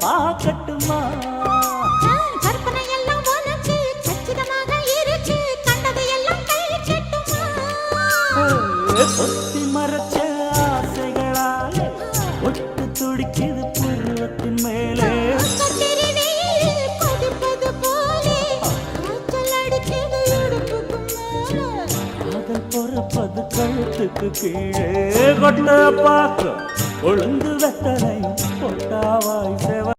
பார்க்கட்டுமா கற்பனை எல்லாம் உனக்கு சச்சிதமாக இருக்கு கண்டது எல்லாம் கை கட்டுமா பொத்தி மறைச்ச ஆசைகளால ஒட்டு துடிக்குது புருவத்தின் மேலே கொதிப்பது போலே காய்ச்சல் அடிக்குது இடுப்புக்கு மேலே காதல் பொறப்பது கழுத்துக்கு கீழே கொட்ட பார்க்க கொழுந்து வெத்தனை பொட்டாவாய் செவ